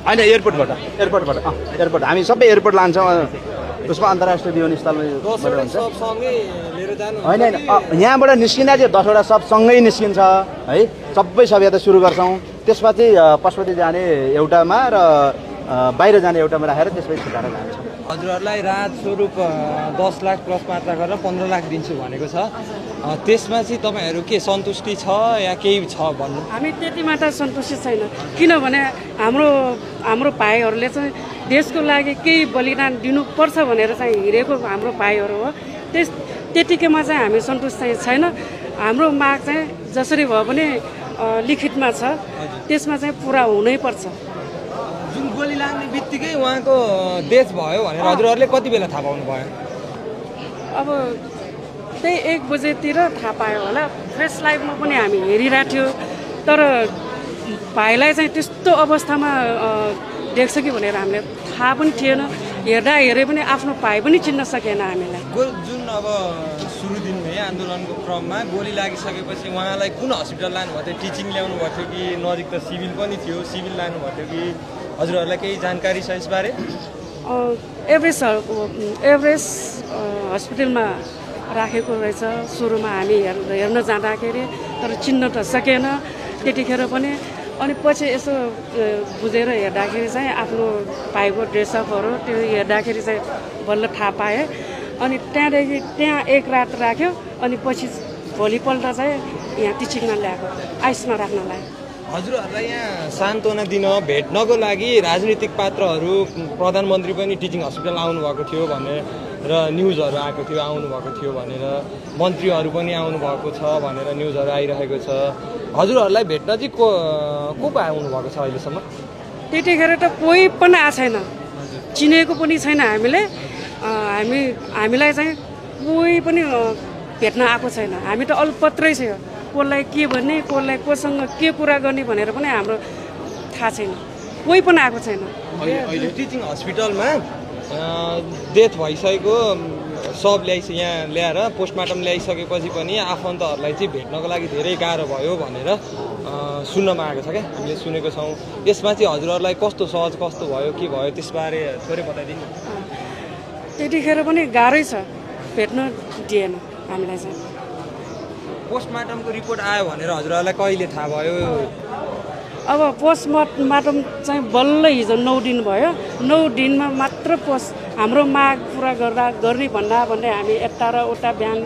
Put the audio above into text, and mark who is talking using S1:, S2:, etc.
S1: होइन एयरपोर्ट हामी सबै एयरपोर्ट लान्छौँ उसको अन्तर्राष्ट्रिय विमानस्थलमा होइन यहाँबाट निस्किँदा चाहिँ 10 वटा सब सँगै निस्किन्छ है सबै सब यता सुरु गर्छौँ त्यसपछि पशुपति जाने एउटामा र बाहिर जाने एउटामा राखेर त्यसपछि छुटाएर लान्छौँ
S2: हजुरहरूलाई राहत स्वरूप 10 लाख प्लस मात्रा गरेर 15 लाख दिन्छु भनेको छ त्यसमा चाहिँ तपाईहरु के सन्तुष्टि छ या केही छ भन्नु
S3: हामी त्यति मात्र सन्तुष्टि छैन किनभने हाम्रो भाइहरूले चाहिँ देशको लागि केही बलिदान दिनुपर्छ भनेर चाहिँ हिरेको हाम्रो भाइहरू हो त्यतिकैमा चाहिँ हामी सन्तुष्ट छैन हाम्रो माग चाहिँ जसरी भए पनि लिखितमा छ त्यसमा चाहिँ पुरा हुनै पर्छ
S2: जुन गोली लाग्ने बित्तिकै उहाँको डेथ भयो भनेर हजुरहरूले कति बेला थाहा पाउनु भयो
S3: अब त्यही 1 बजेतिर थाहा पायो होला फेस लाइभमा पनि हामी हेरिरहेको थियो तर भाइलाई चाहिँ त्यस्तो अवस्थामा देख्छ कि भनेर हामीले थाहा पनि थिएन हेरे पनि आफ्नो भाइ पनि चिन्न सकेन हामीलाई
S2: जुन अब सुरु दिनमै आन्दोलनको क्रममा गोली लागिसकेपछि उहाँलाई कुन हस्पिटल लानुभएको थियो टिचिङ ल्याउनु भएको थियो कि नजिक त सिभिल पनि थियो सिभिल लानुभएको थियो कि हजुरहरूलाई केही जानकारी छ यसबारे
S3: एभरेस्ट हस्पिटलमा राखेको रहेछ सुरुमा हामी हेर्न जाँदाखेरि तर चिन्न त सकेन त्यतिखेर पनि अनि पछि यसो बुझेर हेर्दाखेरि चाहिँ आफ्नो भाइको ड्रेसअपहरू त्यो हेर्दाखेरि चाहिँ बल्ल थाहा पाएँ अनि त्यहाँदेखि त्यहाँ 1 रात राख्यो अनि पछि भोलिपल्ट चाहिँ यहाँ टिचिङमा ल्याएको आइसमा राख्नलाई
S2: हजुरहरूलाई यहाँ सान्त्वना दिन भेट्नको लागि राजनीतिक पात्रहरू प्रधानमन्त्री पनि टिचिङ हस्पिटल आउनुभएको थियो भनेर न्युजहरू आएको थियो आउनुभएको थियो भनेर मन्त्रीहरू पनि आउनुभएको छ भनेर न्युजहरू आइरहेको छ हजुरहरूलाई भेट्न चाहिँ को आउनुभएको छ अहिलेसम्म
S3: त्यतिखेर त कोही पनि आएको छैन चिनेको पनि छैन हामीलाई चाहिँ कोही पनि भेट्न आएको छैन हामी त अल्पत्रै छ कसलाई के भन्ने कसलाई कोसँग के कुरा गर्ने भनेर पनि हाम्रो थाहा छैन कोही पनि आएको छैन
S2: टिचिङ हस्पिटलमा डेथ भइसकेको सब यहाँ ल्याएर पोस्टमार्टम ल्याइसकेपछि पनि आफन्तहरूलाई चाहिँ भेट्नको लागि धेरै गाह्रो भयो भनेर सुन्नमा आएको छ क्या हामीले सुनेको छौँ यसमा चाहिँ हजुरहरूलाई कस्तो सहज कस्तो भयो के भयो त्यसबारे थोरै बताइदिनु
S3: त्यतिखेर पनि गाह्रै छ भेट्न दिएन हामीलाई चाहिँ
S2: पोस्टमार्टमको रिपोर्ट आयो भनेर हजुरहरूलाई कहिले थाहा भयो
S3: अब पोस्टमार्टम चाहिँ बल्ल हिजो 9 दिन भयो 9 दिनमा मात्र हाम्रो माग पुरा गर्ने भन्दा हामी यता र उता बिहान